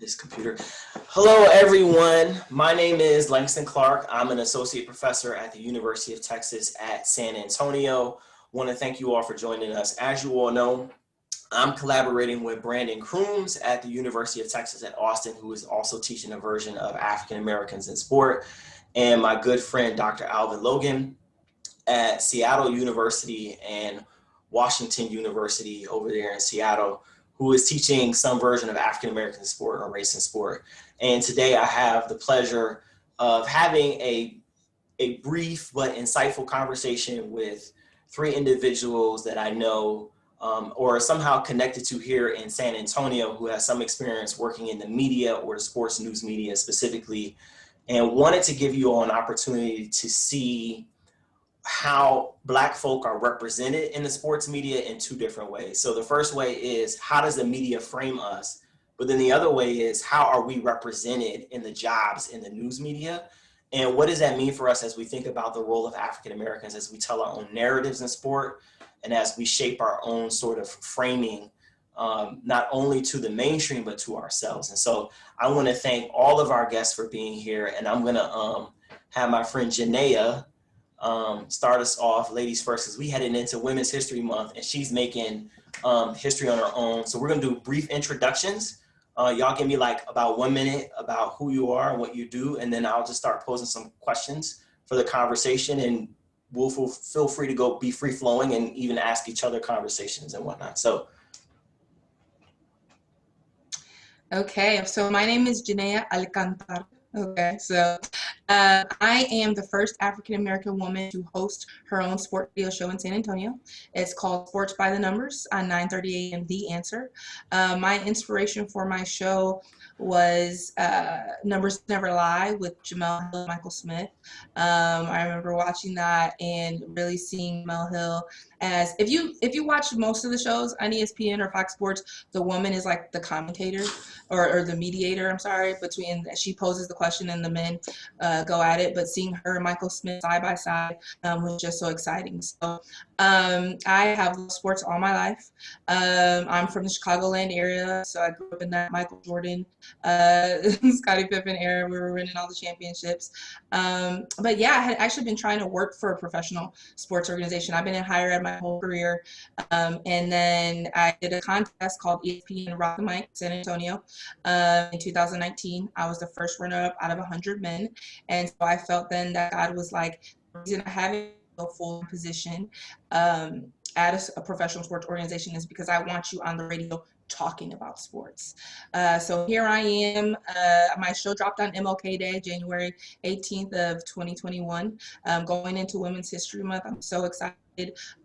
this computer. Hello, everyone. My name is Langston Clark. I'm an associate professor at the University of Texas at San Antonio. Want to thank you all for joining us. As you all know, I'm collaborating with Brandon Crooms at the University of Texas at Austin, who is also teaching a version of African Americans in sport, and my good friend, Dr. Alvin Logan at Seattle University and Washington University over there in Seattle, who is teaching some version of African American sport or race in sport. And today I have the pleasure of having a brief but insightful conversation with three individuals that I know or somehow connected to here in San Antonio, who has some experience working in the media or the sports news media specifically, and wanted to give you all an opportunity to see how Black folk are represented in the sports media in two different ways. So the first way is, how does the media frame us? But then the other way is, how are we represented in the jobs in the news media? And what does that mean for us as we think about the role of African Americans, as we tell our own narratives in sport, and as we shape our own sort of framing, not only to the mainstream, but to ourselves. And so I want to thank all of our guests for being here. And I'm going to have my friend Jenaia start us off, ladies first, because we headed into Women's History Month and she's making history on her own. So we're gonna do brief introductions. Y'all give me like about 1 minute about who you are and what you do, and then I'll just start posing some questions for the conversation, and we'll feel free to go be free flowing and even ask each other conversations and whatnot. So. Okay, so my name is Jenaia Alcantar. Okay, so I am the first African-American woman to host her own sport video show in San Antonio. It's called Sports by the Numbers on 9:30 a.m. The Answer. My inspiration for my show was Numbers Never Lie with Jamel Hill and Michael Smith. I remember watching that and really seeing Jamel Hill as, if you watch most of the shows on ESPN or Fox Sports, the woman is like the commentator or the mediator, I'm sorry, between, she poses the question and the men go at it. But seeing her and Michael Smith side by side was just so exciting. So I have loved sports all my life. I'm from the Chicagoland area, so I grew up in that Michael Jordan, Scottie Pippen era. We were winning all the championships. But yeah, I had actually been trying to work for a professional sports organization. I've been in higher ed my whole career. And then I did a contest called ESPN Rock the Mic San Antonio in 2019. I was the first runner-up out of 100 men. And so I felt then that God was like, the reason I haven't a full position at a professional sports organization is because I want you on the radio talking about sports. So here I am. My show dropped on MLK Day, January 18th of 2021. Going into Women's History Month, I'm so excited.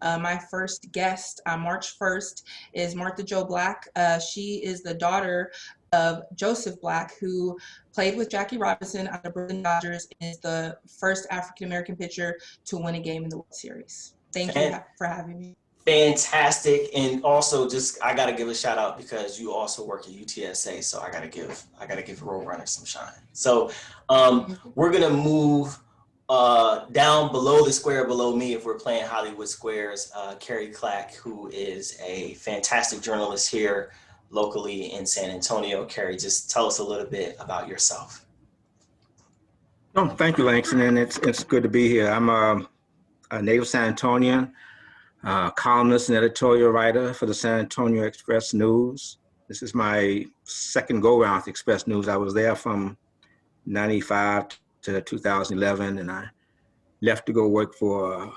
My first guest on March 1st is Martha Jo Black. She is the daughter of Joseph Black, who played with Jackie Robinson on the Brooklyn Dodgers and is the first African-American pitcher to win a game in the World Series. Thank you for having me. Fantastic. And also, just I gotta give a shout out because you also work at UTSA, so I gotta give Roadrunner some shine. So we're gonna move down below the square below me, if we're playing Hollywood Squares, Cary Clack, who is a fantastic journalist here locally in San Antonio. Cary, just tell us a little bit about yourself. Oh, thank you, Langston, and it's good to be here. I'm a native San Antonian, columnist and editorial writer for the San Antonio Express News. This is my second go-around with Express News. I was there from 95 to 2011, and I left to go work for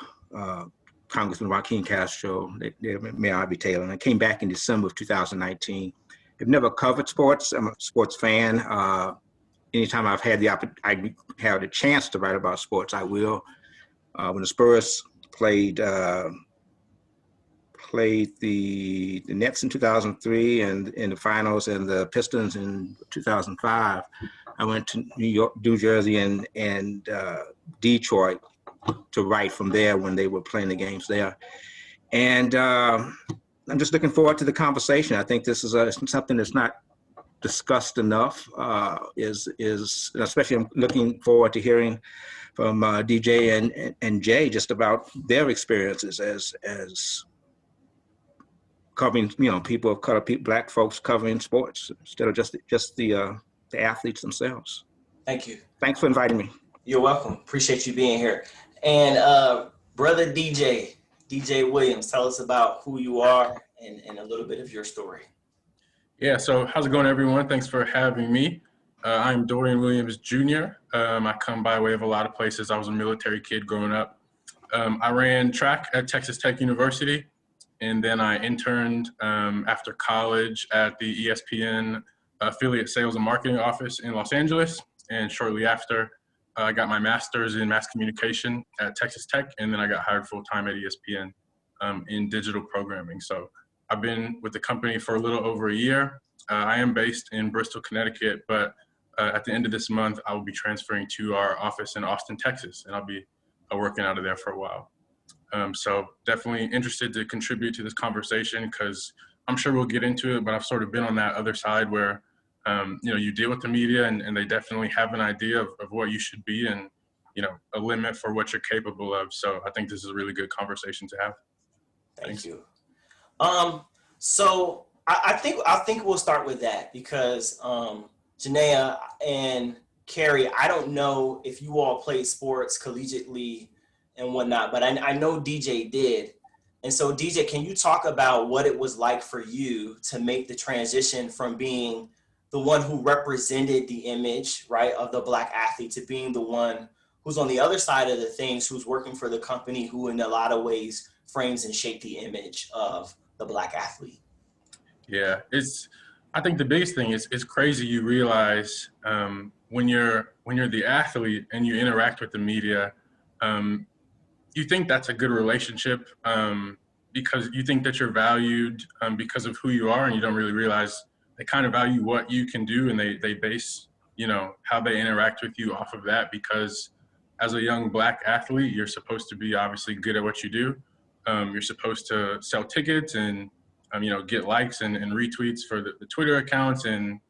Congressman Joaquin Castro, Mayor Ivy Taylor, and I came back in December of 2019. I've never covered sports. I'm a sports fan. Anytime I've had the chance to write about sports, I will. When the Spurs played the Nets in 2003 and in the finals, and the Pistons in 2005, I went to New Jersey and Detroit to write from there when they were playing the games there. And I'm just looking forward to the conversation. I think this is something that's not discussed enough, especially I'm looking forward to hearing from DJ and Jay just about their experiences as covering, people of color, Black folks covering sports instead of just the athletes themselves. Thank you. Thanks for inviting me. You're welcome. Appreciate you being here. And brother DJ Williams, tell us about who you are and a little bit of your story. Yeah, so how's it going, everyone? Thanks for having me. I'm Dorian Williams Jr. I come by way of a lot of places. I was a military kid growing up. I ran track at Texas Tech University, and then I interned after college at the ESPN affiliate sales and marketing office in Los Angeles. And shortly after, I got my master's in mass communication at Texas Tech, and then I got hired full-time at ESPN in digital programming. So I've been with the company for a little over a year. I am based in Bristol, Connecticut, but at the end of this month, I will be transferring to our office in Austin, Texas, and I'll be working out of there for a while. So definitely interested to contribute to this conversation because I'm sure we'll get into it, but I've sort of been on that other side where, you deal with the media and they definitely have an idea of what you should be and, a limit for what you're capable of. So I think this is a really good conversation to have. Thank you. So I think we'll start with that because Jenaia and Cary, I don't know if you all played sports collegiately and whatnot, but I know DJ did. And so DJ, can you talk about what it was like for you to make the transition from being the one who represented the image, right, of the Black athlete to being the one who's on the other side of the things, who's working for the company, who in a lot of ways frames and shape the image of the Black athlete? Yeah, I think the biggest thing is it's crazy. You realize when you're the athlete and you interact with the media, you think that's a good relationship because you think that you're valued because of who you are, and you don't really realize they kind of value what you can do, and they base how they interact with you off of that. Because as a young Black athlete, you're supposed to be obviously good at what you do. You're supposed to sell tickets and get likes and retweets for the Twitter accounts and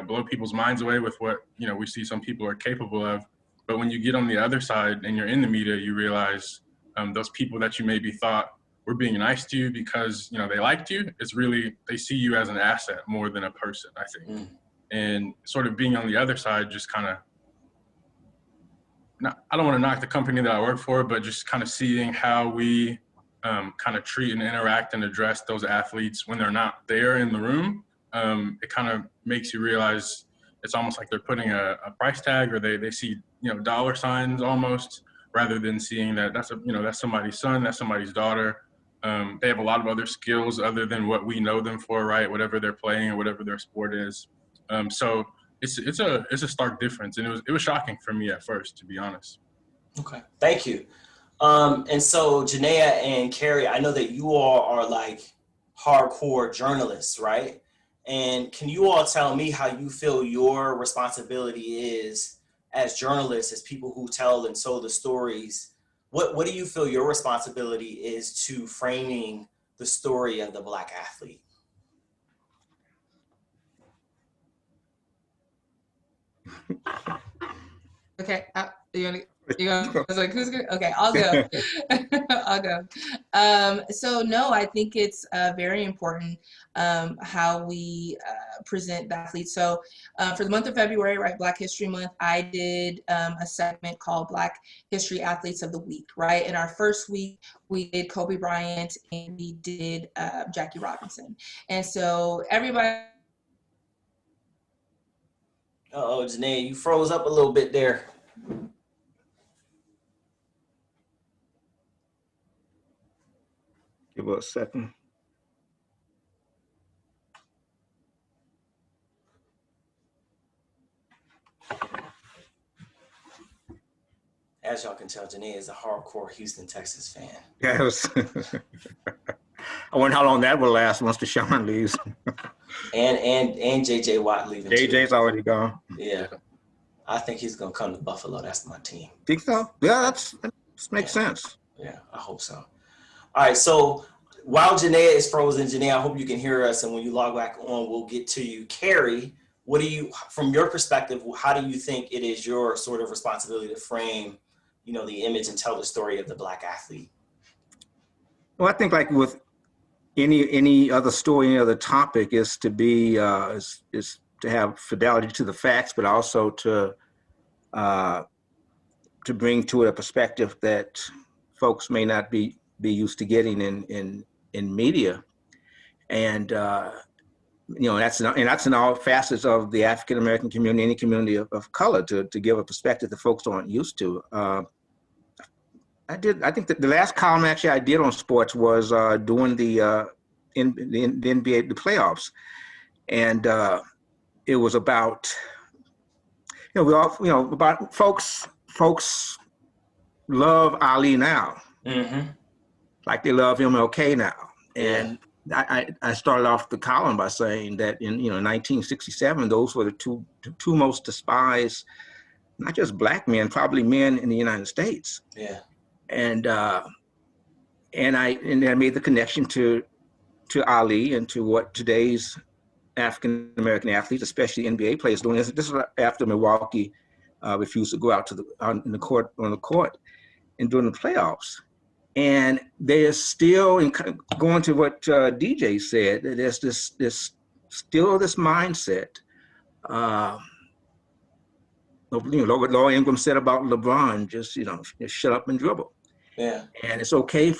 blow people's minds away with what we see some people are capable of. But when you get on the other side and you're in the media, you realize those people that you maybe thought were being nice to you because they liked you, it's really they see you as an asset more than a person, I think. And sort of being on the other side, just kind of I don't want to knock the company that I work for, but just kind of seeing how we kind of treat and interact and address those athletes when they're not there in the room. It kind of makes you realize it's almost like they're putting a price tag, or they see dollar signs almost, rather than seeing that that's somebody's son, that's somebody's daughter. They have a lot of other skills other than what we know them for, right? Whatever they're playing or whatever their sport is. So it's a stark difference, and it was shocking for me at first, to be honest. Okay, thank you. And so Jenaia and Cary, I know that you all are like hardcore journalists, right? And can you all tell me how you feel your responsibility is as journalists, as people who tell and tell the stories? What do you feel your responsibility is to framing the story of the Black athlete? Okay, I was like, who's good? Okay, I'll go. I'll go. So no, I think it's very important how we present the athletes. So for the month of February, right, Black History Month, I did a segment called Black History Athletes of the Week, right? In our first week, we did Kobe Bryant and we did Jackie Robinson. And so everybody. Uh-oh, Jenaia, you froze up a little bit there. Give us a second. As y'all can tell, Jenaia is a hardcore Houston, Texas fan. Yes. I wonder how long that will last once Deshaun leaves. and JJ Watt leaving too. JJ's already gone. Yeah. I think he's gonna come to Buffalo. That's my team. Think so? Yeah, that makes sense. Yeah, I hope so. All right, so while Jenaia is frozen, Jenaia, I hope you can hear us, and when you log back on, we'll get to you. Cary, what do you, from your perspective, how do you think it is your sort of responsibility to frame, the image and tell the story of the Black athlete? Well, I think like with any other story, any other topic is to be is to have fidelity to the facts, but also to bring to it a perspective that folks may not be used to getting in media, and that's in all facets of the African American community, any community of color, to give a perspective that folks aren't used to. I think that the last column actually I did on sports was doing the NBA, the playoffs, and it was about about folks love Ali now, like they love MLK now, and I started off the column by saying that in 1967 those were the two most despised, not just black men, probably men in the United States. Yeah. And I made the connection to Ali and to what today's African American athletes, especially NBA players, doing. This is after Milwaukee refused to go out to on the court and during the playoffs, and there's still, going to what DJ said, there's this mindset. What Laura Ingraham said about LeBron, just shut up and dribble. Yeah. And it's okay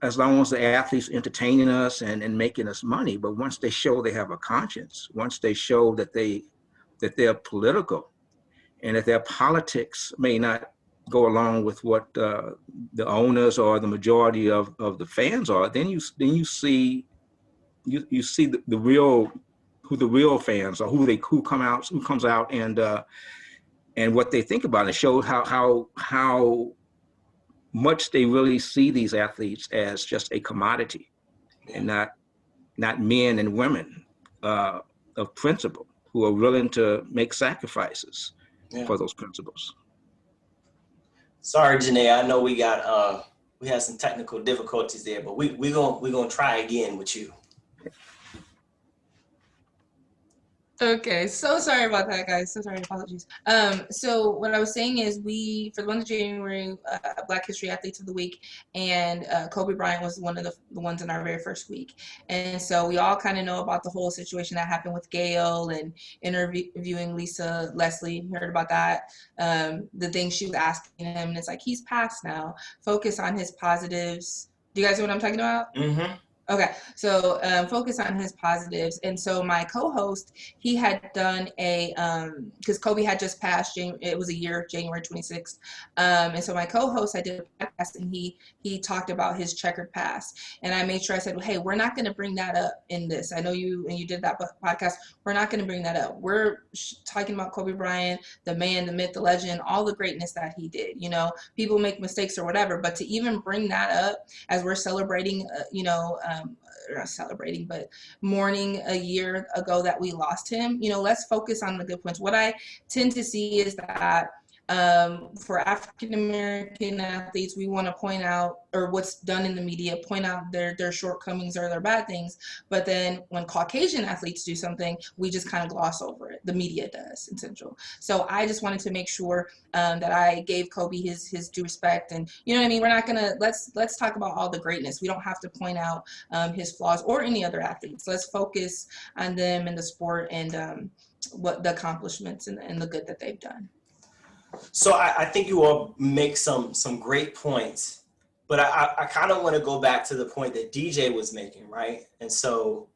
as long as the athletes are entertaining us and making us money. But once they show they have a conscience, once they show that they're political, and that their politics may not go along with what the owners or the majority of the fans are, then you see the real, who the real fans are, who comes out and what they think about it. It shows how much they really see these athletes as just a commodity, and not men and women of principle who are willing to make sacrifices for those principles. Sorry, Jenaia, I know we had some technical difficulties there, but we're gonna try again with you. Okay, so sorry about that, guys. So sorry, apologies. So what I was saying is, for the month of January, Black History Athletes of the Week, and Kobe Bryant was one of the ones in our very first week. And so we all kind of know about the whole situation that happened with Gail and interviewing Lisa Leslie. You heard about that. The things she was asking him, and it's like, he's passed now. Focus on his positives. Do you guys know what I'm talking about? Mm-hmm. Okay, so focus on his positives. And so my co-host, he had done because Kobe had just passed, it was a year, January 26th. And so my co-host, I did a podcast, and he talked about his checkered past. And I made sure I said, well, hey, we're not going to bring that up in this. I know you did that podcast. We're not going to bring that up. We're talking about Kobe Bryant, the man, the myth, the legend, all the greatness that he did. People make mistakes or whatever, but to even bring that up as we're celebrating, not celebrating, but mourning a year ago that we lost him, let's focus on the good points. What I tend to see is that for African American athletes, we want to point out, or what's done in the media, point out their shortcomings or their bad things. But then when Caucasian athletes do something, we just kind of gloss over it. The media does, in Central. So I just wanted to make sure that I gave Kobe his due respect. And you know what I mean? We're not gonna let's talk about all the greatness. We don't have to point out his flaws or any other athletes. Let's focus on them and the sport and what the accomplishments and the good that they've done. So I think you all make some great points, but I kind of want to go back to the point that DJ was making, right? And so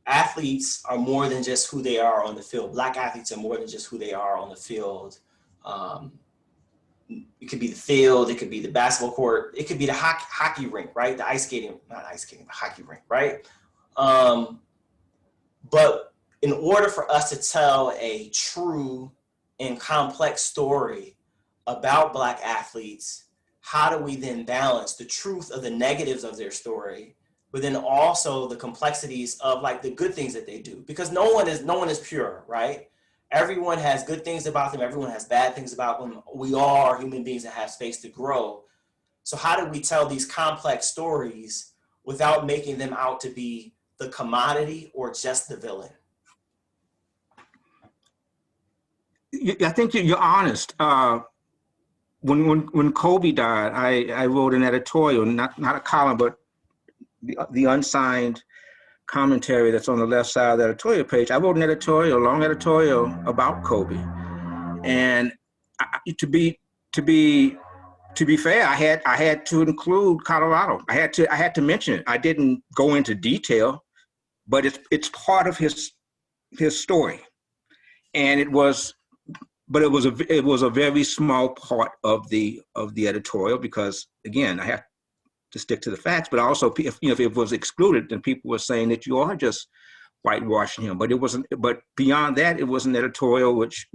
athletes are more than just who they are on the field. Black athletes are more than just who they are on the field. It could be the field, it could be the basketball court, it could be the hockey rink, right? The not ice skating, but hockey rink, right? But in order for us to tell a true and complex story about Black athletes, how do we then balance the truth of the negatives of their story, but then also the complexities of like the good things that they do? Because no one is pure, right? Everyone has good things about them. Everyone has bad things about them. We all are human beings that have space to grow. So how do we tell these complex stories without making them out to be the commodity or just the villain? I think you're honest. When Kobe died, I wrote an editorial, not a column, but the unsigned commentary that's on the left side of the editorial page, I wrote an editorial, a long editorial about Kobe. And to be fair, I had to include Colorado. I had to mention it. I didn't go into detail, but it's part of his story, and it was a very small part of the editorial, because again, I have to stick to the facts. But also, if it was excluded, then people were saying that you are just whitewashing him. But it wasn't. But beyond that, it was an editorial which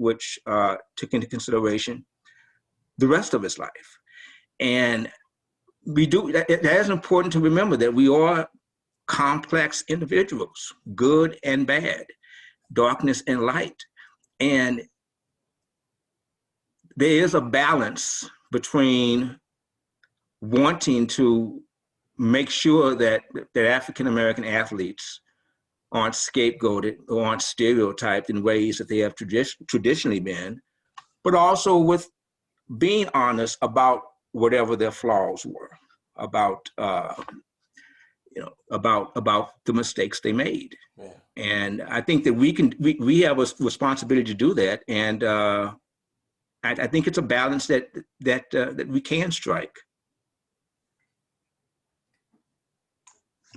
took into consideration the rest of his life. And that is important to remember, that we are complex individuals, good and bad, darkness and light. And there is a balance between wanting to make sure that African-American athletes aren't scapegoated or aren't stereotyped in ways that they have traditionally been, but also with being honest about whatever their flaws were, about the mistakes they made. Yeah. And I think that we have a responsibility to do that. And I think it's a balance that we can strike.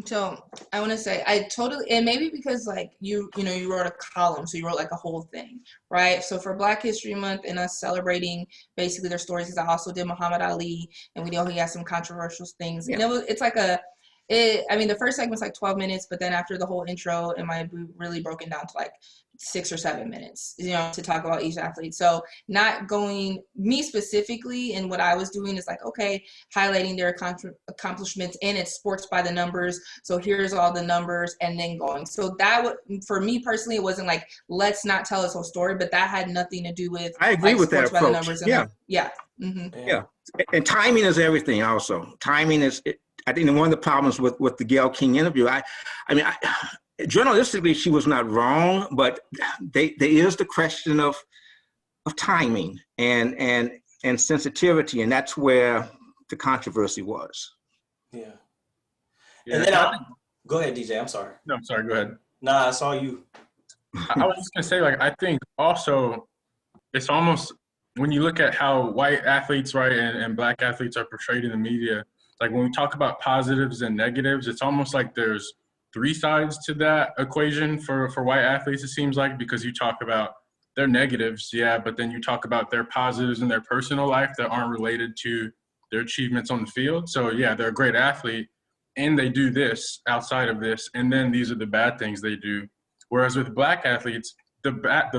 So I want to say, and maybe because like you wrote a column, so you wrote like a whole thing, right? So for Black History Month and us celebrating basically their stories, because I also did Muhammad Ali, and we know he has some controversial things. Yeah. And the first segment's like 12 minutes, but then after the whole intro, it might be really broken down to like 6 or 7 minutes, to talk about each athlete. So not going me specifically, and what I was doing is like, okay, highlighting their accomplishments, and it's sports by the numbers. So here's all the numbers, and then going. So for me personally, it wasn't like, let's not tell his whole story, but that had nothing to do with. I agree with that approach. By the numbers Yeah. And timing is everything. Also, timing is. I think one of the problems with the Gayle King interview, journalistically, she was not wrong, but there is the question of timing and sensitivity, and that's where the controversy was. Yeah. And then go ahead, DJ. I'm sorry. No, I'm sorry. Go ahead. Nah, I saw you. I was just gonna say, like, I think also it's almost, when you look at how white athletes, right, and Black athletes are portrayed in the media, like when we talk about positives and negatives, it's almost like there's 3 sides to that equation for white athletes, it seems like, because you talk about their negatives, yeah, but then you talk about their positives in their personal life that aren't related to their achievements on the field. So yeah, they're a great athlete, and they do this outside of this, and then these are the bad things they do. Whereas with Black athletes, the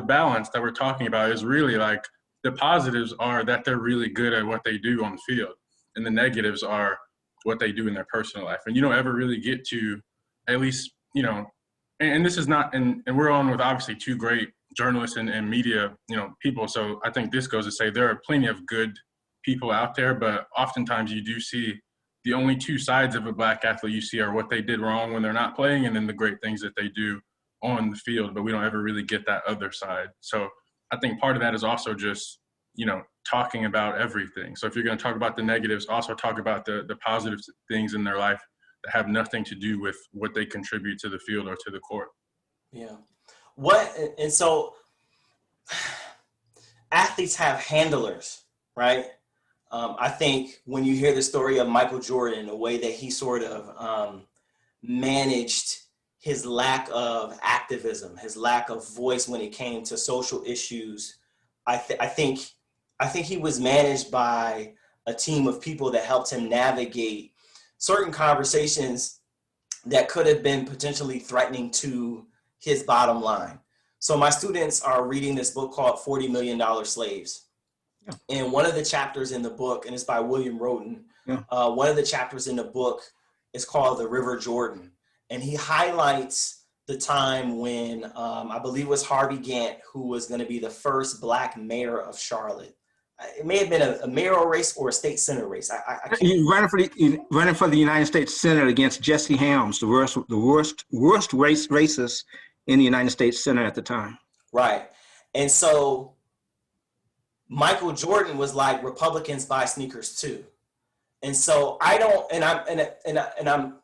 balance that we're talking about is really like, the positives are that they're really good at what they do on the field, and the negatives are what they do in their personal life. And you don't ever really get to, at least, and this is not, and we're on with obviously 2 great journalists and media, people. So I think this goes to say there are plenty of good people out there, but oftentimes you do see the only 2 sides of a Black athlete you see are what they did wrong when they're not playing, and then the great things that they do on the field, but we don't ever really get that other side. So I think part of that is also just, talking about everything. So if you're going to talk about the negatives, also talk about the positive things in their life that have nothing to do with what they contribute to the field or to the court. Yeah. And so athletes have handlers, right? I think when you hear the story of Michael Jordan, the way that he sort of managed his lack of activism, his lack of voice when it came to social issues, I think he was managed by a team of people that helped him navigate certain conversations that could have been potentially threatening to his bottom line. So my students are reading this book called $40 Million Slaves. Yeah. And one of the chapters in the book, and it's by William Roden, one of the chapters in the book is called The River Jordan. And he highlights the time when I believe it was Harvey Gantt, who was going to be the first Black mayor of Charlotte. It may have been a mayoral race or a state senate race. He's running for the United States Senate against Jesse Helms, the worst racist in the United States Senate at the time. Right, and so Michael Jordan was like, Republicans buy sneakers too, and so I don't, and I'm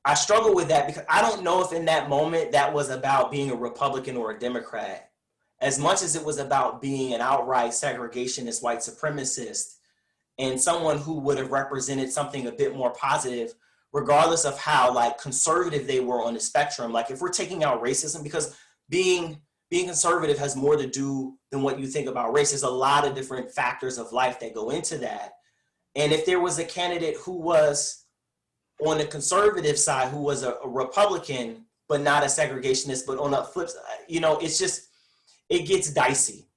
I struggle with that because I don't know if in that moment that was about being a Republican or a Democrat, as much as it was about being an outright segregationist white supremacist and someone who would have represented something a bit more positive, regardless of how like conservative they were on the spectrum. Like if we're taking out racism, because being conservative has more to do than what you think about race. There's a lot of different factors of life that go into that. And if there was a candidate who was on the conservative side, who was a Republican, but not a segregationist, but on the flip side, it's just, it gets dicey.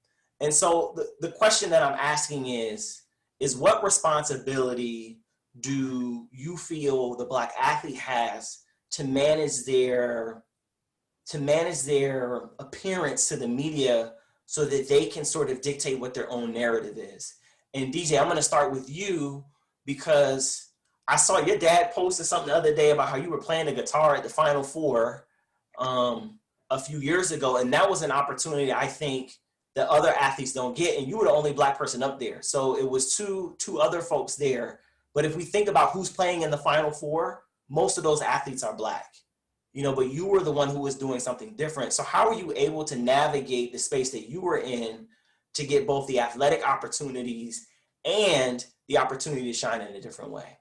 And so the question that I'm asking is what responsibility do you feel the Black athlete has to manage their appearance to the media so that they can sort of dictate what their own narrative is? And DJ, I'm going to start with you because I saw your dad posted something the other day about how you were playing the guitar at the Final Four a few years ago. And that was an opportunity I think that other athletes don't get. And you were the only Black person up there. So it was two other folks there. But if we think about who's playing in the Final Four, most of those athletes are Black. But you were the one who was doing something different. So how were you able to navigate the space that you were in to get both the athletic opportunities and the opportunity to shine in a different way?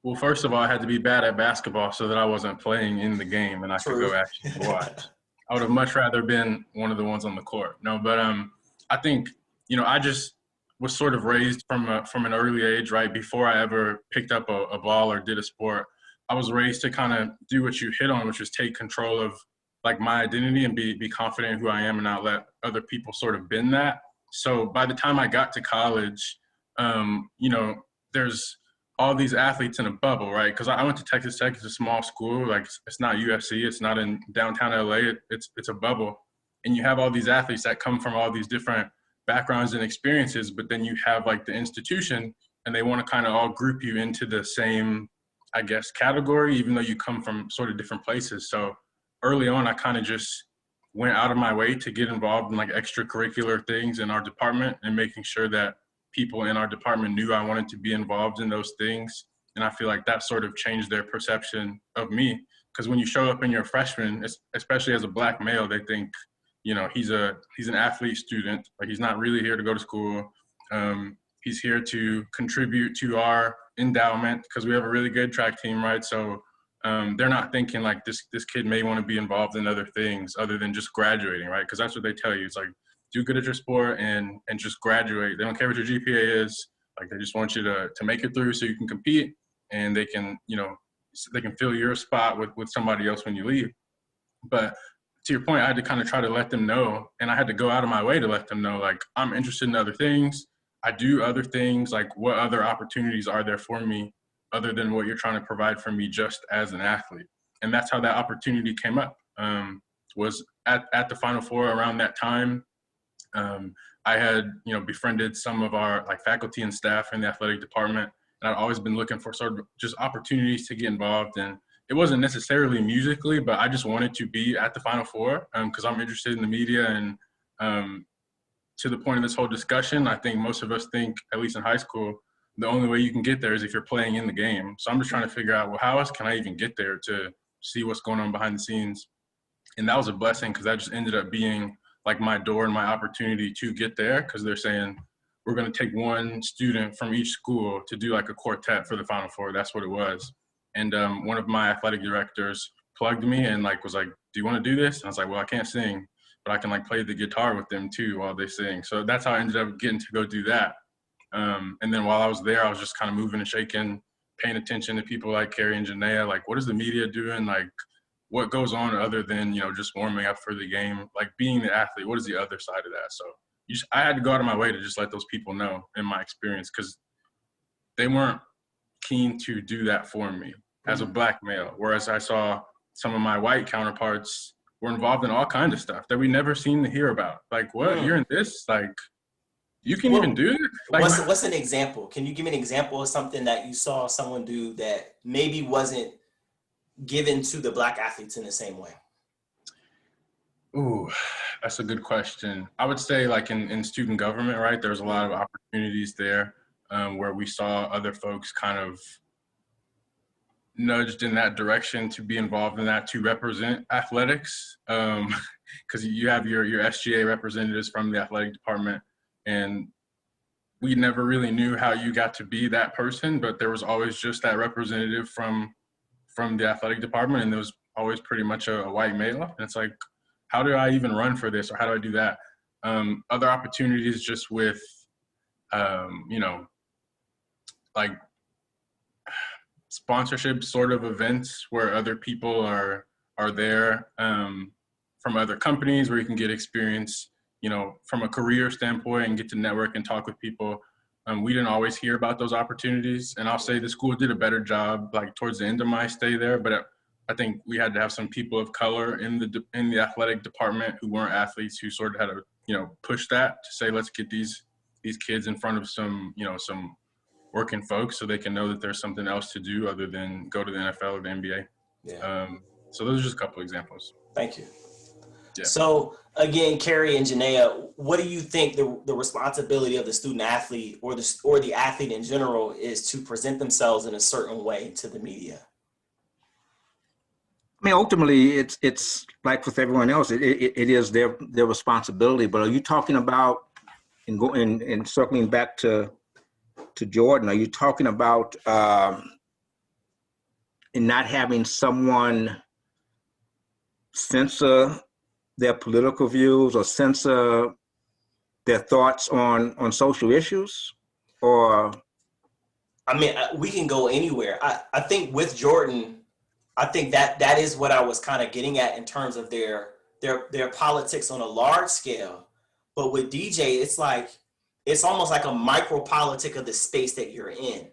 Well, first of all, I had to be bad at basketball so that I wasn't playing in the game and I could go actually watch. I would have much rather been one of the ones on the court. No, but I think, I just was sort of raised from an early age, right? Before I ever picked up a ball or did a sport, I was raised to kind of do what you hit on, which is take control of like my identity and be confident in who I am and not let other people sort of bend that. So by the time I got to college, there's all these athletes in a bubble, right? Because I went to Texas Tech. It's a small school. Like it's not USC. It's not in downtown LA. It's a bubble. And you have all these athletes that come from all these different backgrounds and experiences, but then you have like the institution and they want to kind of all group you into the same, I guess, category, even though you come from sort of different places. So early on, I kind of just went out of my way to get involved in like extracurricular things in our department and making sure that people in our department knew I wanted to be involved in those things. And I feel like that sort of changed their perception of me. Because when you show up and you're a freshman, especially as a Black male, they think, he's an athlete student. Like he's not really here to go to school. He's here to contribute to our endowment because we have a really good track team, right? So they're not thinking like this kid may want to be involved in other things other than just graduating, right? Because that's what they tell you. It's like, do good at your sport and just graduate. They don't care what your GPA is. Like they just want you to make it through so you can compete and they can, they can fill your spot with somebody else when you leave. But to your point, I had to kind of try to let them know, and I had to go out of my way to let them know, like, I'm interested in other things. I do other things, like what other opportunities are there for me other than what you're trying to provide for me just as an athlete. And that's how that opportunity came up, was at the Final Four around that time. I had, befriended some of our like faculty and staff in the athletic department, and I'd always been looking for sort of just opportunities to get involved. And it wasn't necessarily musically, but I just wanted to be at the Final Four because I'm interested in the media. And to the point of this whole discussion, I think most of us think, at least in high school, the only way you can get there is if you're playing in the game. So I'm just trying to figure out, well, how else can I even get there to see what's going on behind the scenes? And that was a blessing because that just ended up being like my door and my opportunity to get there, because they're saying, we're going to take one student from each school to do like a quartet for the Final Four. That's what it was. And one of my athletic directors plugged me and like was like, do you want to do this? And I was like, well, I can't sing, but I can like play the guitar with them too while they sing. So that's how I ended up getting to go do that. And then while I was there, I was just kind of moving and shaking, paying attention to people like Cary and Jenaia, like what is the media doing? Like what goes on other than, just warming up for the game, like being the athlete, what is the other side of that? So I had to go out of my way to just let those people know in my experience, because they weren't keen to do that for me as a Black male. Whereas I saw some of my white counterparts were involved in all kinds of stuff that we never seem to hear about. Like, what, you're in this? Like, you can even do it? Like, what's an example? Can you give me an example of something that you saw someone do that maybe wasn't given to the Black athletes in the same way? Ooh, that's a good question. I would say like in student government, right, there's a lot of opportunities there where we saw other folks kind of nudged in that direction to be involved in that, to represent athletics. Because you have your SGA representatives from the athletic department, and we never really knew how you got to be that person, but there was always just that representative from the athletic department, and there was always pretty much a white male. And it's like, how do I even run for this, or how do I do that? Other opportunities just with, like sponsorship sort of events where other people are there from other companies, where you can get experience, from a career standpoint and get to network and talk with people. We didn't always hear about those opportunities, and I'll say the school did a better job like towards the end of my stay there, but I think we had to have some people of color in the athletic department who weren't athletes, who sort of had to push that to say, let's get these kids in front of some working folks so they can know that there's something else to do other than go to the NFL or the NBA. Yeah. So those are just a couple examples. Thank you. Yeah. So again, Cary and Jenaia, what do you think the responsibility of the student athlete or the athlete in general is to present themselves in a certain way to the media? I mean, ultimately, it's like with everyone else. It is their responsibility. But are you talking about, and circling back to Jordan, are you talking about in not having someone censor their political views or censor their thoughts on social issues? Or, I mean, we can go anywhere. I think with Jordan, I think that is what I was kind of getting at in terms of their politics on a large scale. But with DJ, it's almost like a micro politic of the space that you're in,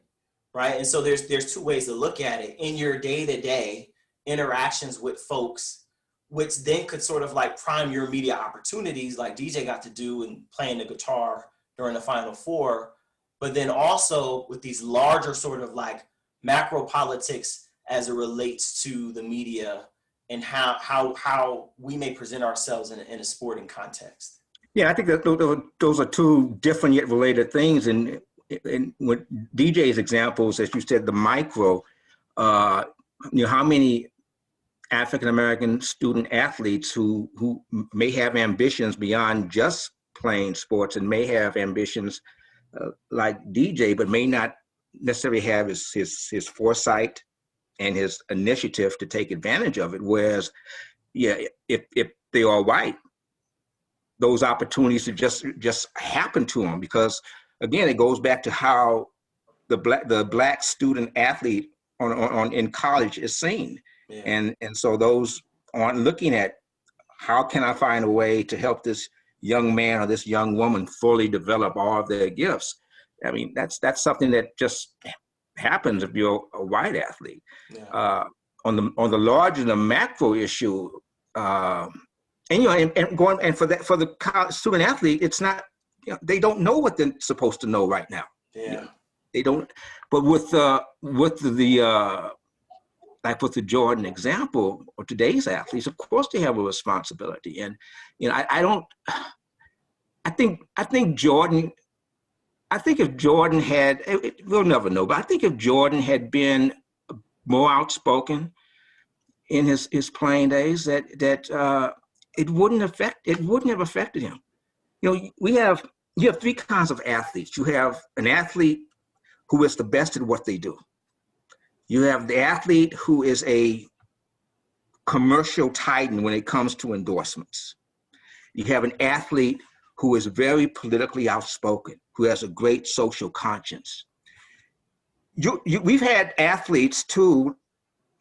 right? And so there's two ways to look at it. In your day-to-day interactions with folks, which then could sort of like prime your media opportunities, like DJ got to do in playing the guitar during the Final Four, but then also with these larger sort of like macro politics as it relates to the media and how we may present ourselves in a sporting context. yeah, I think that those are two different yet related things. And with DJ's examples, as you said, the micro, how many African-American student athletes who may have ambitions beyond just playing sports and may have ambitions like DJ, but may not necessarily have his foresight and his initiative to take advantage of it. Whereas, yeah, if they are white, those opportunities to just happen to them, because again, it goes back to how the black student athlete in college is seen. Yeah. And so those aren't looking at how can I find a way to help this young man or this young woman fully develop all of their gifts. I mean, that's something that just happens if you're a white athlete. Yeah. On the larger, the macro issue, and for the college student athlete, it's not, they don't know what they're supposed to know right now. Yeah, they don't. But with the like with the Jordan example or today's athletes, of course they have a responsibility. And I think Jordan. I think if Jordan had, we'll never know, but I think if Jordan had been more outspoken in his playing days, that it wouldn't have affected him. You have three kinds of athletes. You have an athlete who is the best at what they do. You have the athlete who is a commercial titan when it comes to endorsements. You have an athlete who is very politically outspoken, who has a great social conscience. We've had athletes too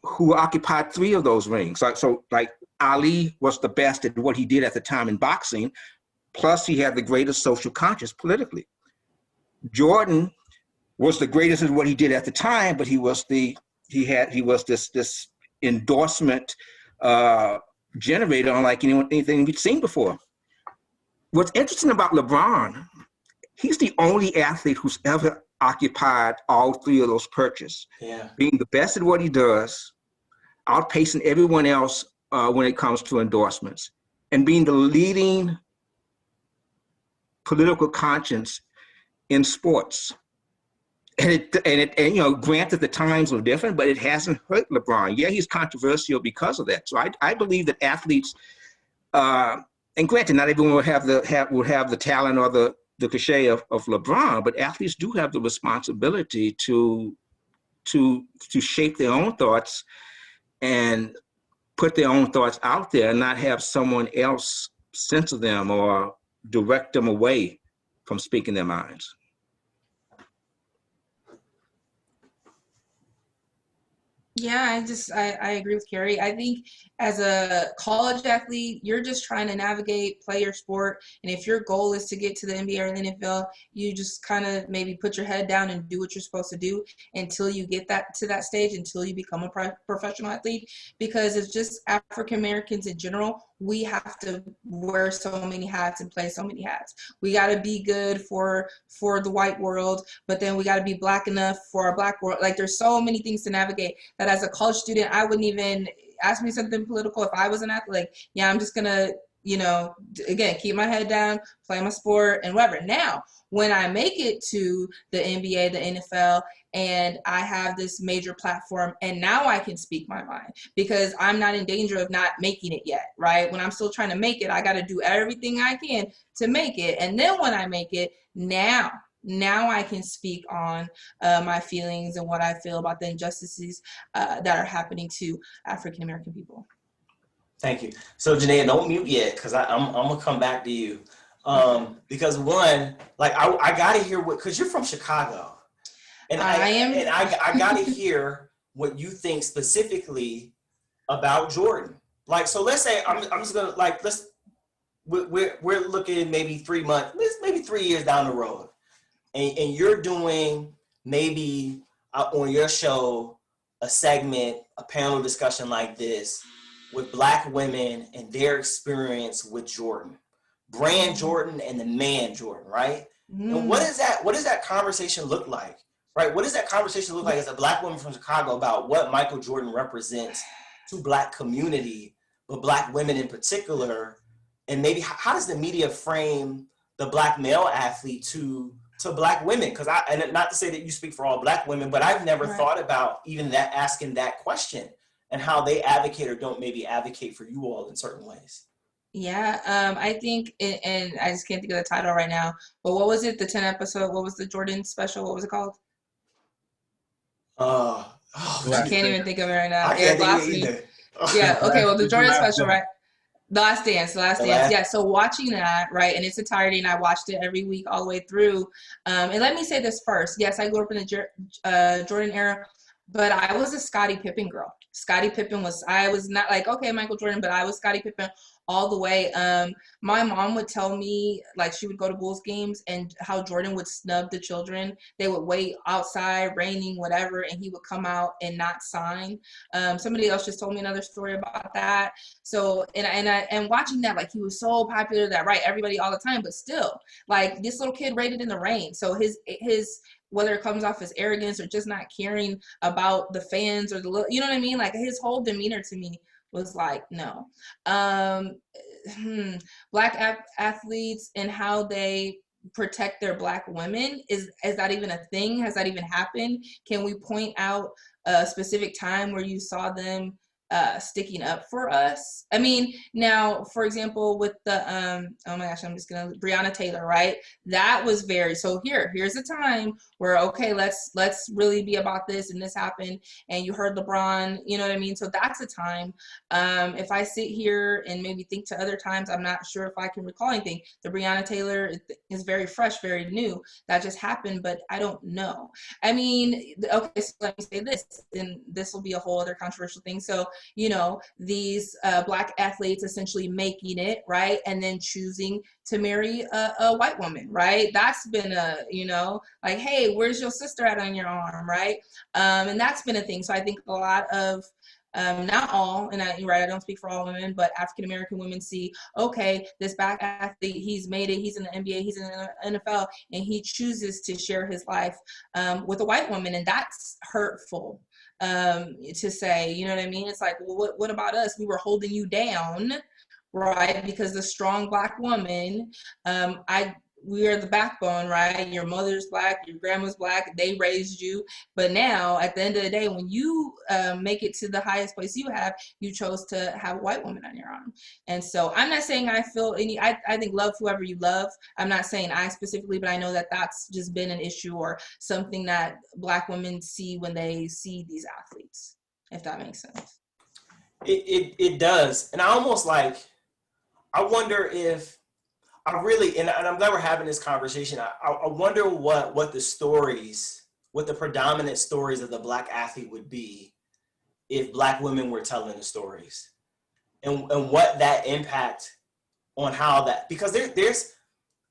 who occupied three of those rings. So like Ali was the best at what he did at the time in boxing, plus he had the greatest social conscience politically. Jordan was the greatest at what he did at the time, but he was this endorsement generator unlike anything we'd seen before. What's interesting about LeBron, he's the only athlete who's ever occupied all three of those perches. Yeah. Being the best at what he does, outpacing everyone else when it comes to endorsements, and being the leading political conscience in sports. and granted the times were different, but it hasn't hurt LeBron. Yeah, he's controversial because of that. So I believe that athletes, and granted, not everyone will have the talent or the cachet of LeBron, but athletes do have the responsibility to shape their own thoughts and put their own thoughts out there, and not have someone else censor them or direct them away from speaking their minds. Yeah, I agree with Cary. I think as a college athlete, you're just trying to navigate, play your sport. And if your goal is to get to the NBA or the NFL, you just kind of maybe put your head down and do what you're supposed to do until you get to that stage, until you become a professional athlete. Because it's just African Americans in general, we have to wear so many hats and play so many hats. We got to be good for the white world, but then we got to be black enough for our black world. Like, there's so many things to navigate that as a college student, I wouldn't even ask me something political if I was an athlete. Like, yeah, I'm just gonna, again, keep my head down, play my sport and whatever. Now, when I make it to the NBA, the NFL, and I have this major platform, and now I can speak my mind because I'm not in danger of not making it yet, right? When I'm still trying to make it, I got to do everything I can to make it. And then when I make it, now I can speak on my feelings and what I feel about the injustices that are happening to African American people. Thank you. So Jenaia, don't mute yet, because I'm gonna come back to you. Because one, like I gotta hear because you're from Chicago, and I gotta hear what you think specifically about Jordan. Like, so let's say I'm just gonna we're looking maybe 3 months, maybe 3 years down the road, and you're doing maybe on your show a segment, a panel discussion like this with Black women and their experience with Jordan, brand Jordan and the man Jordan, right? And what does that conversation look like, right? What does that conversation look like as a Black woman from Chicago about what Michael Jordan represents to Black community, but Black women in particular, and maybe how does the media frame the Black male athlete to Black women? Because and not to say that you speak for all Black women, but I've never thought about even that, asking that question, and how they advocate or don't maybe advocate for you all in certain ways. Yeah, I think, and I just can't think of the title right now, but what was it, the 10 episode, what was the Jordan special, what was it called? I can't even think of it right now. I can't think of it either. Yeah, okay, well, the Jordan special, right? The Last Dance. Yeah, so watching that, right, in its entirety, and I watched it every week all the way through. And let me say this first. Yes, I grew up in the Jordan era, but I was a Scottie Pippen girl. Scottie Pippen I was not like, okay, Michael Jordan, but I was Scottie Pippen all the way. My mom would tell me, like, she would go to Bulls games and how Jordan would snub the children. They would wait outside, raining, whatever, and he would come out and not sign. Somebody else just told me another story about that. So, and watching that, like, he was so popular that, right, everybody all the time, but still, like, this little kid raided in the rain. So his whether it comes off as arrogance or just not caring about the fans or you know what I mean? Like, his whole demeanor to me was like, no. Black athletes and how they protect their Black women, is that even a thing? Has that even happened? Can we point out a specific time where you saw them sticking up for us? I mean, now, for example, with the oh my gosh, Breonna Taylor, right? That was so here's a time where, okay, let's really be about this, and this happened, and you heard LeBron, you know what I mean? So that's a time. If I sit here and maybe think to other times, I'm not sure if I can recall anything. The Breonna Taylor is very fresh, very new. That just happened, but I don't know. I mean, okay, so let me say this, and this will be a whole other controversial thing. So, these Black athletes essentially making it, right, and then choosing to marry a white woman, right? That's been like, hey, where's your sister at on your arm, right? And that's been a thing. So I think a lot of, not all, and I don't speak for all women, but African American women see, okay, this Black athlete, he's made it, he's in the NBA, he's in the NFL, and he chooses to share his life with a white woman, and that's hurtful to say, you know what I mean? It's like, well, what about us? We were holding you down, right? Because the strong Black woman, we are the backbone, right? Your mother's Black, your grandma's Black, they raised you. But now, at the end of the day, when you make it to the highest place you chose to have a white woman on your arm. And so I'm not saying I feel I think love whoever you love. I'm not saying I specifically, but I know that that's just been an issue or something that Black women see when they see these athletes, if that makes sense. It does. And I almost I wonder if I really, and I'm glad we're having this conversation. I wonder what the predominant stories of the Black athlete would be if Black women were telling the stories, and what that impact on how that, because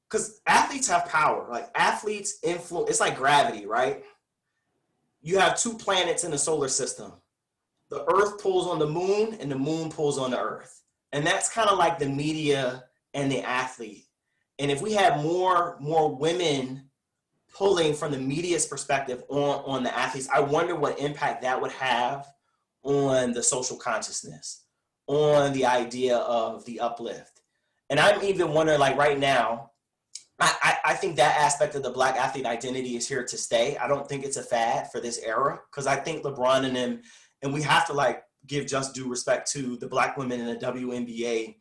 because athletes have power. Like athletes influence, it's like gravity, right? You have two planets in the solar system. The Earth pulls on the moon and the moon pulls on the Earth. And that's kind of like the media and the athlete. And if we had more women pulling from the media's perspective on the athletes, I wonder what impact that would have on the social consciousness, on the idea of the uplift. And I'm even wondering, like right now, I think that aspect of the Black athlete identity is here to stay. I don't think it's a fad for this era, because I think LeBron and them, and we have to give just due respect to the Black women in the WNBA,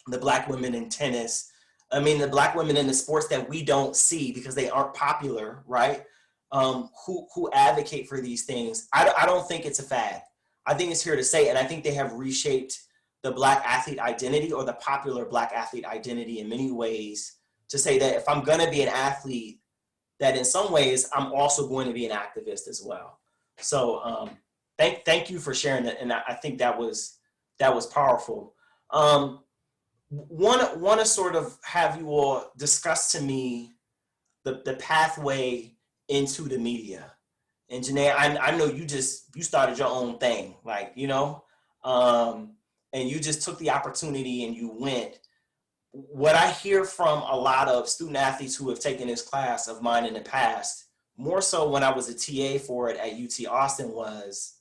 the Black women in tennis. I mean, the Black women in the sports that we don't see because they aren't popular, right? Who advocate for these things. I don't think it's a fad. I think it's here to stay, and I think they have reshaped the Black athlete identity, or the popular Black athlete identity, in many ways, to say that if I'm going to be an athlete, that in some ways I'm also going to be an activist as well. So thank you for sharing that, and I think that was powerful. Want to sort of have you all discuss to me the pathway into the media. And Jenaia, I know you started your own thing, and you just took the opportunity and you went. What I hear from a lot of student athletes who have taken this class of mine in the past, more so when I was a TA for it at UT Austin, was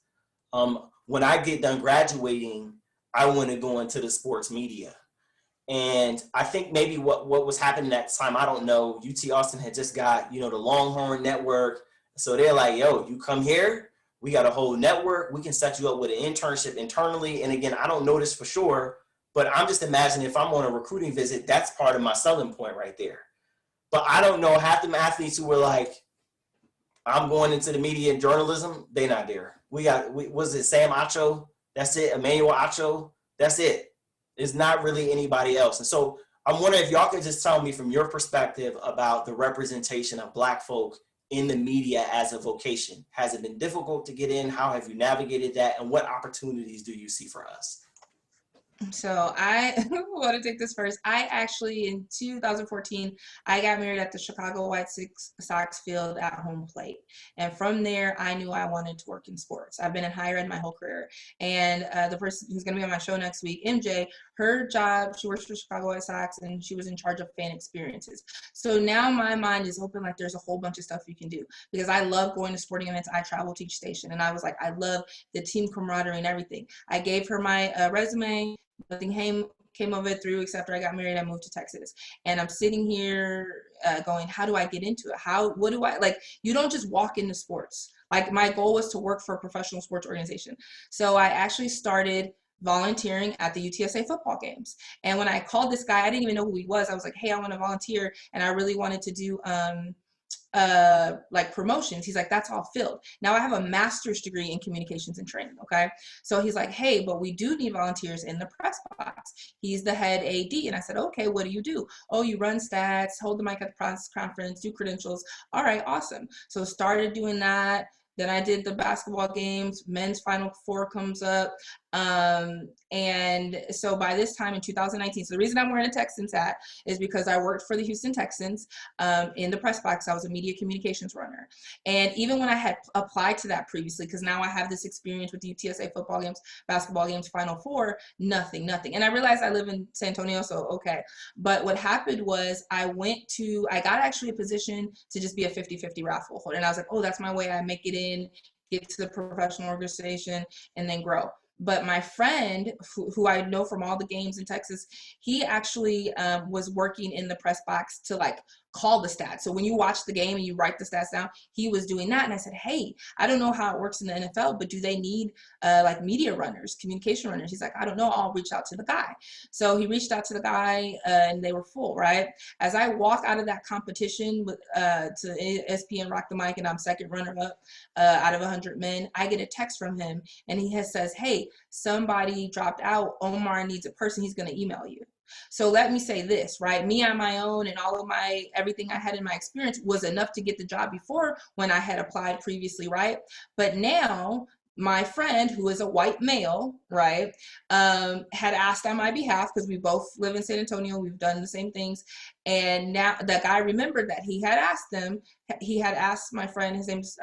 when I get done graduating, I want to go into the sports media. And I think maybe what was happening at the time, I don't know, UT Austin had just got, the Longhorn Network. So they're like, yo, you come here, we got a whole network, we can set you up with an internship internally. And again, I don't know this for sure, but I'm just imagining if I'm on a recruiting visit, that's part of my selling point right there. But I don't know, half them athletes who were like, I'm going into the media and journalism, they not there. Was it Sam Acho? That's it. Emmanuel Acho? That's it. It's not really anybody else. And so I'm wondering if y'all can just tell me from your perspective about the representation of Black folk in the media as a vocation. Has it been difficult to get in? How have you navigated that? And what opportunities do you see for us? So I want to take this first. I actually, in 2014, I got married at the Chicago White Sox field at home plate. And from there, I knew I wanted to work in sports. I've been in higher ed my whole career. And the person who's going to be on my show next week, MJ, her job, she works for Chicago White Sox, and she was in charge of fan experiences. So now my mind is open, like there's a whole bunch of stuff you can do, because I love going to sporting events. I travel to each station, and I was like, I love the team camaraderie and everything. I gave her my resume. Nothing came of it through, except after I got married, I moved to Texas. And I'm sitting here going, how do I get into it? What do I, you don't just walk into sports. Like, my goal was to work for a professional sports organization. So I actually started volunteering at the UTSA football games. And when I called this guy, I didn't even know who he was. I was like, hey, I want to volunteer, and I really wanted to do promotions. He's like, that's all filled. Now I have a master's degree in communications and training. Okay. So he's like, hey, but we do need volunteers in the press box. He's the head AD. And I said, okay, what do you do? Oh, you run stats, hold the mic at the press conference, do credentials. All right, awesome. So started doing that. Then I did the basketball games, men's Final Four comes up. And so by this time in 2019, so the reason I'm wearing a Texans hat is because I worked for the Houston Texans in the press box. I was a media communications runner. And even when I had applied to that previously, because now I have this experience with the UTSA football games, basketball games, Final Four, nothing. And I realized I live in San Antonio, so okay. But what happened was I got actually a position to just be a 50-50 raffle holder. And I was like, oh, that's my way I make it in, get to the professional organization, and then grow. But my friend, who I know from all the games in Texas, he actually was working in the press box to call the stats. So when you watch the game and you write the stats down, he was doing that. And I said, hey, I don't know how it works in the NFL, but do they need like media runners, communication runners? He's like, I don't know. I'll reach out to the guy. So he reached out to the guy and they were full, right? As I walk out of that competition with to ESPN Rock the Mic, and I'm second runner up out of 100 men, I get a text from him and he says, hey, somebody dropped out. Omar needs a person. He's going to email you. So let me say this, right? Me on my own and all of my, everything I had in my experience was enough to get the job before when I had applied previously, right? But now my friend, who is a white male, right, had asked on my behalf, because we both live in San Antonio, we've done the same things, and now that guy remembered that he had asked them, he had asked my friend, his name's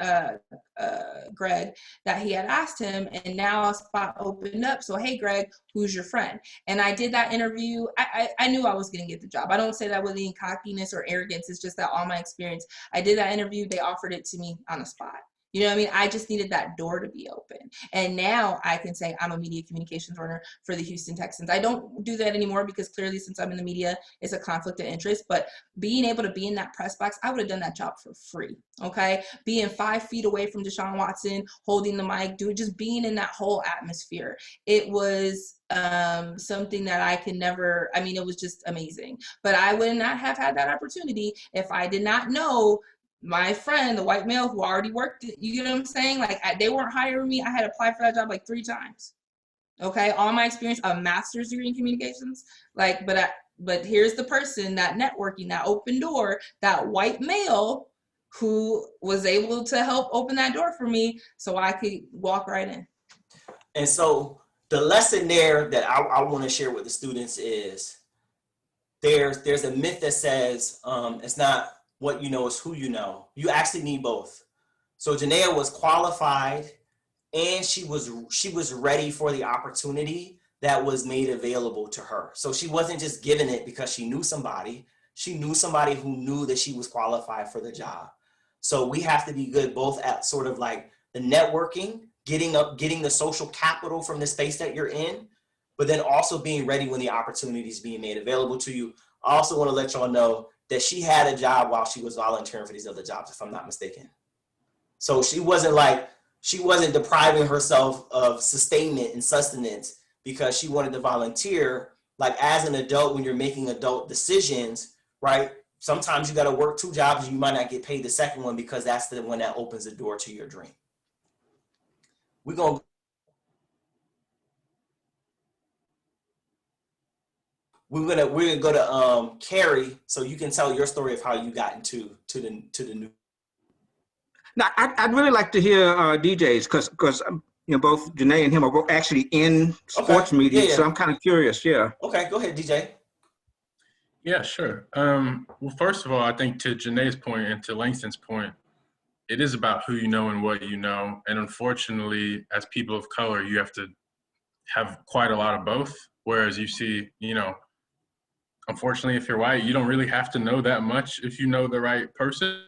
Greg, that he had asked him, and now a spot opened up. So, hey, Greg, who's your friend? And I did that interview. I knew I was going to get the job. I don't say that with any cockiness or arrogance. It's just that all my experience. I did that interview. They offered it to me on the spot. You know what I mean? I just needed that door to be open. And now I can say I'm a media communications runner for the Houston Texans. I don't do that anymore because clearly since I'm in the media, it's a conflict of interest. But being able to be in that press box, I would have done that job for free, okay? Being 5 feet away from Deshaun Watson, holding the mic, just being in that whole atmosphere. It was something that I can never, I mean, it was just amazing. But I would not have had that opportunity if I did not know my friend, the white male who already worked it. You get what I'm saying? Like, they weren't hiring me. I had applied for that job like 3 times. Okay, all my experience, a master's degree in communications. Like, but here's the person, that networking, that open door, that white male who was able to help open that door for me so I could walk right in. And so the lesson there that I want to share with the students is there's a myth that says it's not what you know, is who you know. You actually need both. So Jenaia was qualified and she was ready for the opportunity that was made available to her. So she wasn't just given it because she knew somebody. She knew somebody who knew that she was qualified for the job. So we have to be good both at sort of like the networking, getting the social capital from the space that you're in, but then also being ready when the opportunity is being made available to you. I also want to let y'all know that she had a job while she was volunteering for these other jobs, if I'm not mistaken. So she wasn't depriving herself of sustainment and sustenance because she wanted to volunteer. Like, as an adult, when you're making adult decisions, right? Sometimes you got to work 2 jobs and you might not get paid the second one because that's the one that opens the door to your dream. We're going to go to Cary, so you can tell your story of how you got into the new. Now, I'd really like to hear DJs because both Jenaia and him are both actually in sports media, yeah. so I'm kind of curious. Yeah. Okay, go ahead, DJ. Yeah, sure. Well, first of all, I think to Jenaia's point and to Langston's point, it is about who you know and what you know. And unfortunately, as people of color, you have to have quite a lot of both. Whereas you see, unfortunately, if you're white, you don't really have to know that much if you know the right person.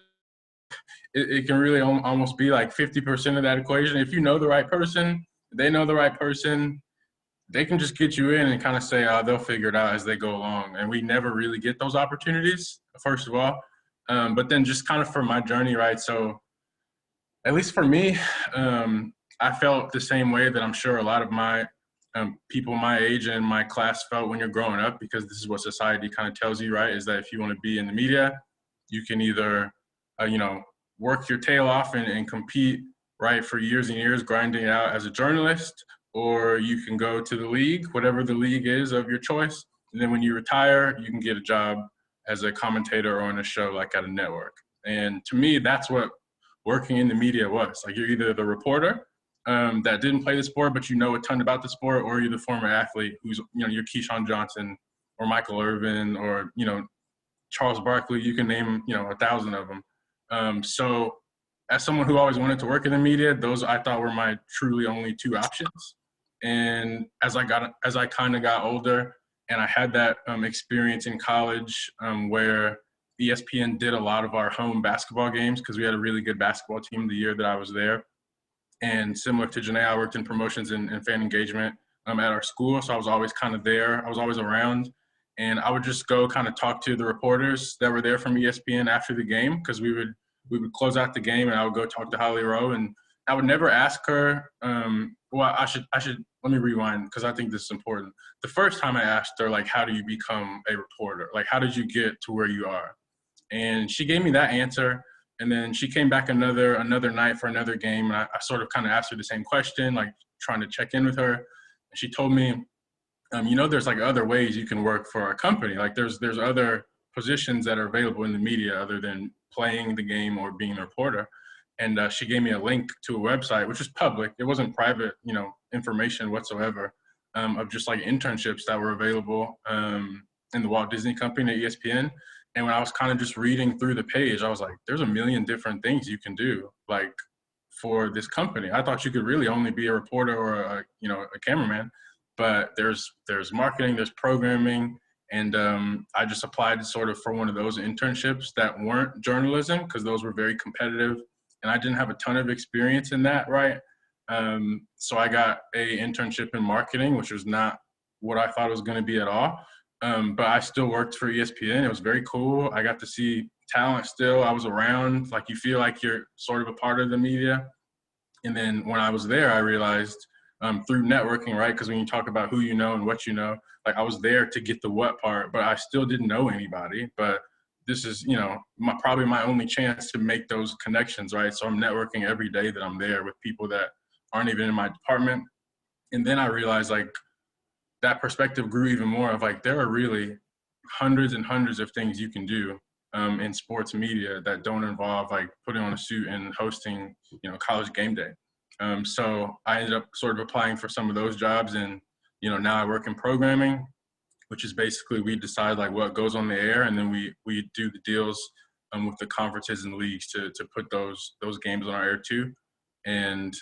It can really almost be like 50% of that equation. If you know the right person, they know the right person, they can just get you in and kind of say, they'll figure it out as they go along. And we never really get those opportunities, first of all. But then just kind of for my journey, right? So at least for me, I felt the same way that I'm sure a lot of my people my age and my class felt when you're growing up, because this is what society kind of tells you, right? Is that if you want to be in the media, you can either, work your tail off and compete, right, for years and years, grinding it out as a journalist, or you can go to the league, whatever the league is of your choice. And then when you retire, you can get a job as a commentator on a show like at a network. And to me, that's what working in the media was. Like, you're either the reporter that didn't play the sport, but you know a ton about the sport, or you're the former athlete who's, you're Keyshawn Johnson or Michael Irvin or, Charles Barkley. You can name, 1,000 of them. So as someone who always wanted to work in the media, those I thought were my truly only 2 options. And as I kind of got older and I had that experience in college where ESPN did a lot of our home basketball games, because we had a really good basketball team the year that I was there. And similar to Jenaia, I worked in promotions and fan engagement at our school. So I was always kind of there. I was always around. And I would just go kind of talk to the reporters that were there from ESPN after the game, because we would close out the game and I would go talk to Holly Rowe, and I would never ask her. Well, I should let me rewind, because I think this is important. The first time I asked her, like, how do you become a reporter? Like, how did you get to where you are? And she gave me that answer. And then she came back another night for another game, and I sort of kind of asked her the same question, like trying to check in with her. And she told me, there's like other ways you can work for a company. Like there's other positions that are available in the media other than playing the game or being a reporter. And she gave me a link to a website, which is public. It wasn't private, information whatsoever, of just like internships that were available in the Walt Disney Company at ESPN. And when I was kind of just reading through the page, I was like, there's a million different things you can do, like, for this company. I thought you could really only be a reporter or a cameraman, but there's marketing, there's programming. And I just applied sort of for one of those internships that weren't journalism, because those were very competitive. And I didn't have a ton of experience in that, right? So I got a internship in marketing, which was not what I thought it was going to be at all. But I still worked for ESPN. It was very cool. I got to see talent still. I was around. Like, you feel like you're sort of a part of the media. And then when I was there, I realized through networking, right? Because when you talk about who you know and what you know, like, I was there to get the what part, but I still didn't know anybody. But this is, probably my only chance to make those connections, right? So I'm networking every day that I'm there with people that aren't even in my department. And then I realized, like, that perspective grew even more of, like, there are really hundreds and hundreds of things you can do in sports media that don't involve, like, putting on a suit and hosting, college game day. So I ended up sort of applying for some of those jobs, and, now I work in programming, which is basically we decide, like, what goes on the air, and then we do the deals with the conferences and leagues to put those games on our air too. And,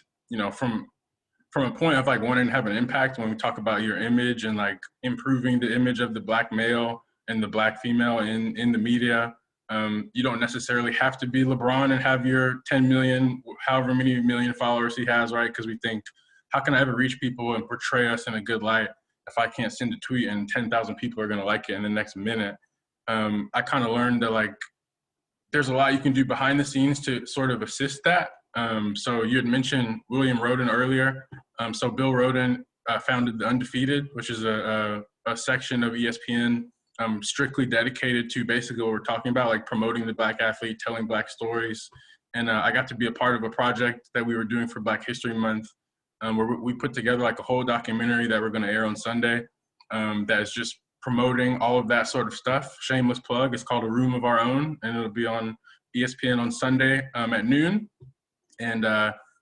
from a point of, like, wanting to have an impact, when we talk about your image and, like, improving the image of the Black male and the Black female in the media, you don't necessarily have to be LeBron and have your 10 million, however many million followers he has, right? Because we think, how can I ever reach people and portray us in a good light if I can't send a tweet and 10,000 people are going to like it in the next minute? I kind of learned that, like, there's a lot you can do behind the scenes to sort of assist that. So you had mentioned William Rhoden earlier. So Bill Rhoden founded The Undefeated, which is a section of ESPN strictly dedicated to basically what we're talking about, like promoting the Black athlete, telling Black stories. And I got to be a part of a project that we were doing for Black History Month, where we put together, like, a whole documentary that we're going to air on Sunday that is just promoting all of that sort of stuff. Shameless plug. It's called A Room of Our Own, and it'll be on ESPN on Sunday at noon. And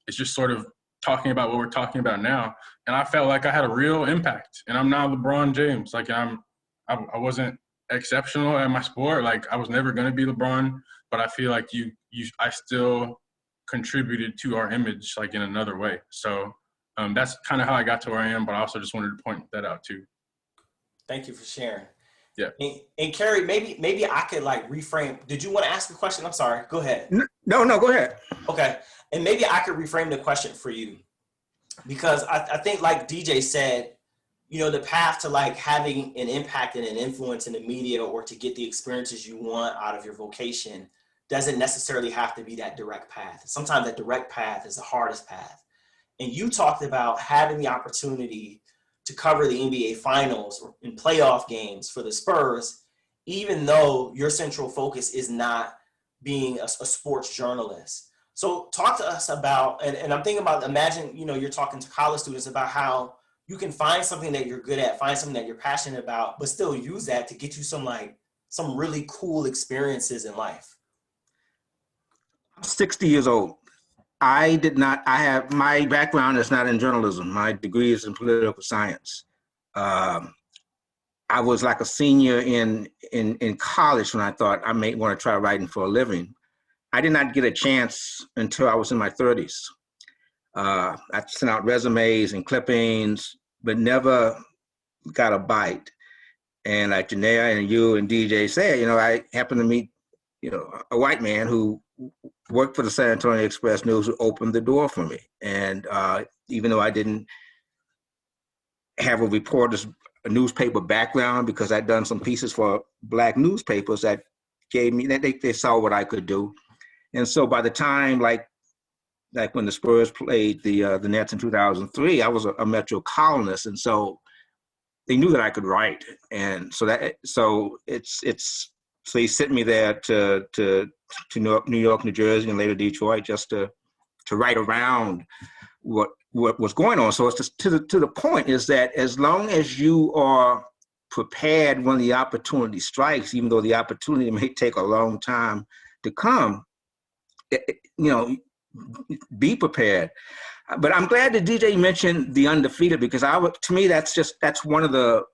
it's just sort of talking about what we're talking about now. And I felt like I had a real impact. And I'm not LeBron James. Like, I wasn't exceptional at my sport. Like, I was never going to be LeBron, but I feel like I still contributed to our image, like, in another way. So that's kind of how I got to where I am, but I also just wanted to point that out too. Thank you for sharing. Yeah. And Cary, maybe I could, like, reframe. Did you want to ask a question? I'm sorry. Go ahead. No, go ahead. Okay. And maybe I could reframe the question for you, because I think, like DJ said, the path to, like, having an impact and an influence in the media, or to get the experiences you want out of your vocation, doesn't necessarily have to be that direct path. Sometimes that direct path is the hardest path. And you talked about having the opportunity to cover the NBA Finals and playoff games for the Spurs, even though your central focus is not being a sports journalist. So talk to us about, and I'm thinking about, imagine, you're talking to college students about how you can find something that you're good at, find something that you're passionate about, but still use that to get you some really cool experiences in life. I'm 60 years old. My background is not in journalism. My degree is in political science. I was like a senior in college when I thought I may want to try writing for a living. I did not get a chance until I was in my 30s. I sent out resumes and clippings, but never got a bite. And like Jenaia and you and DJ said, I happened to meet, a white man who worked for the San Antonio Express News, who opened the door for me. And even though I didn't have a reporter's a newspaper background because I'd done some pieces for Black newspapers that gave me, they saw what I could do. And so by the time, like when the Spurs played the Nets in 2003, I was a Metro columnist. And so they knew that I could write. And so so he sent me there to New York, New Jersey, and later Detroit, just to write around what was going on. So it's just to the point is that as long as you are prepared when the opportunity strikes, even though the opportunity may take a long time to come, be prepared. But I'm glad that DJ mentioned the undefeated, because to me that's one of the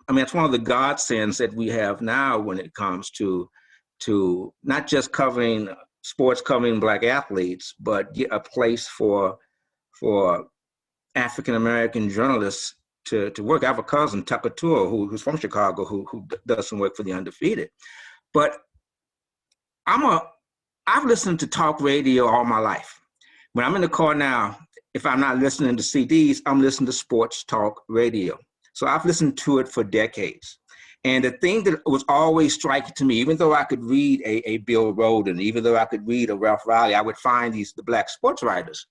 godsends that we have now when it comes to not just covering sports, covering Black athletes, but get a place for African American journalists to work. I have a cousin, Tucker Tour, who's from Chicago, who does some work for the undefeated. But I've listened to talk radio all my life. When I'm in the car now, if I'm not listening to CDs, I'm listening to sports talk radio. So I've listened to it for decades. And the thing that was always striking to me, even though I could read a Bill Rhoden, even though I could read a Ralph Riley, I would find the Black sports writers.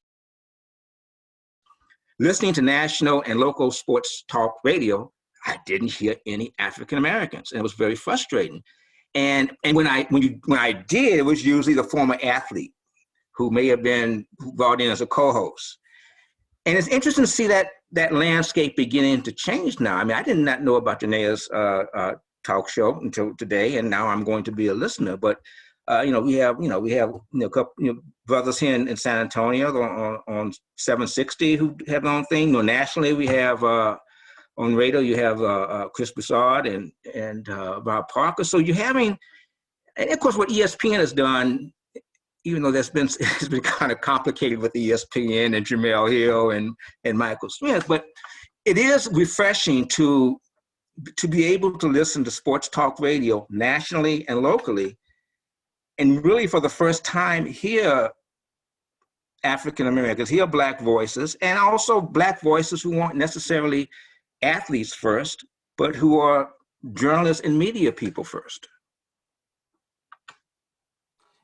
Listening to national and local sports talk radio, I didn't hear any African Americans, and it was very frustrating. And when I did, it was usually the former athlete who may have been brought in as a co-host. And it's interesting to see that landscape beginning to change now. I mean, I did not know about Jenaia's talk show until today, and now I'm going to be a listener. But we have a couple brothers here in San Antonio on 760 who have their own thing. Nationally, we have on radio you have Chris Broussard and Bob Parker. So you're having, and of course, what ESPN has done, even though it's been kind of complicated with ESPN and Jamel Hill and Michael Smith, but it is refreshing to be able to listen to sports talk radio nationally and locally, and really for the first time hear African Americans, hear Black voices, and also Black voices who aren't necessarily athletes first, but who are journalists and media people first.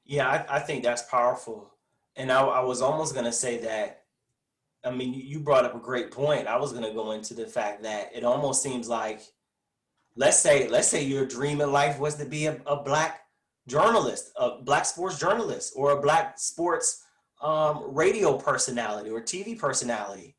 Yeah, I think that's powerful. And I was almost going to say that, I mean, you brought up a great point. I was going to go into the fact that it almost seems like, let's say your dream in life was to be a Black journalist, a Black sports journalist, or a Black sports radio personality or TV personality.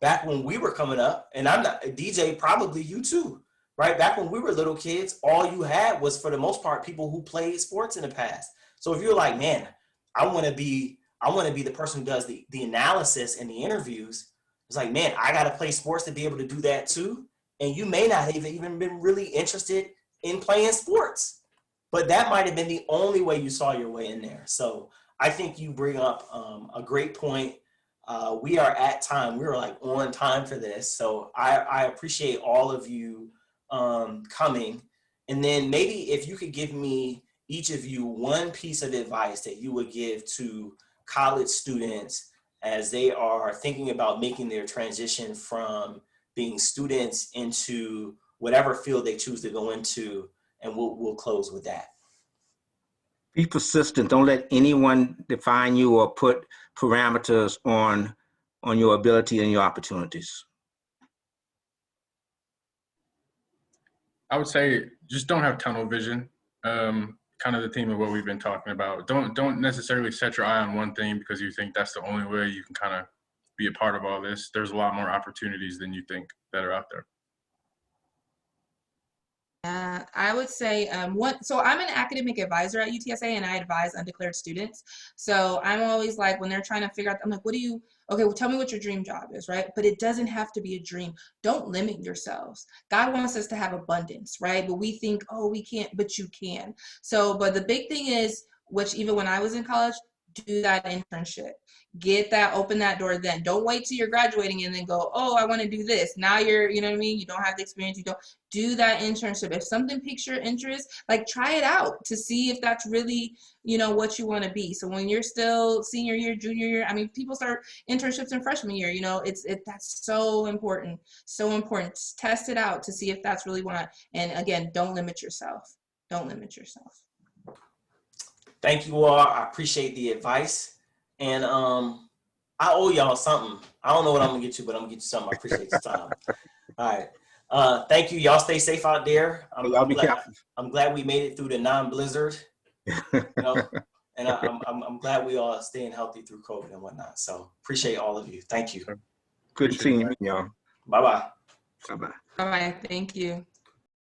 Back when we were coming up, and I'm not, DJ, probably you too, right? Back when we were little kids, all you had was, for the most part, people who played sports in the past. So if you're like, man, I want to be the person who does the analysis and the interviews, it's like, man, I got to play sports to be able to do that too. And you may not have even been really interested in playing sports, but that might have been the only way you saw your way in there. So I think you bring up a great point. We are at time. We were like on time for this. So I appreciate all of you coming. And then maybe if you could give me, each of you, one piece of advice that you would give to college students as they are thinking about making their transition from being students into whatever field they choose to go into, and we'll close with that. Be persistent. Don't let anyone define you or put parameters on your ability and your opportunities. I would say just don't have tunnel vision. Kind of the theme of what we've been talking about. Don't necessarily set your eye on one thing because you think that's the only way you can kind of be a part of all this. There's a lot more opportunities than you think that are out there. I would say so I'm an academic advisor at UTSA, and I advise undeclared students. So I'm always like, when they're trying to figure out, I'm like, okay, well, tell me what your dream job is, right? But it doesn't have to be a dream. Don't limit yourselves. God wants us to have abundance, right? But we think, oh, we can't, but you can. So, but the big thing is, which even when I was in college, do that internship. Get that, open that door then. Don't wait till you're graduating and then go, oh, I want to do this. Now you're, you know what I mean? You don't have the experience. You don't do that internship. If something piques your interest, like try it out to see if that's really, you know, what you want to be. So when you're still senior year, junior year, I mean, people start internships in freshman year, you know, that's so important. So important. Test it out to see if that's really what. And again, don't limit yourself. Don't limit yourself. Thank you all. I appreciate the advice. And I owe y'all something. I don't know what I'm gonna get you, but I'm gonna get you something. I appreciate your time. All right. Thank you. Y'all stay safe out there. I'm glad we made it through the non-blizzard. You know, and I'm glad we all staying healthy through COVID and whatnot. So appreciate all of you. Thank you. Good seeing you, y'all. Bye-bye. Bye-bye. All right. Thank you.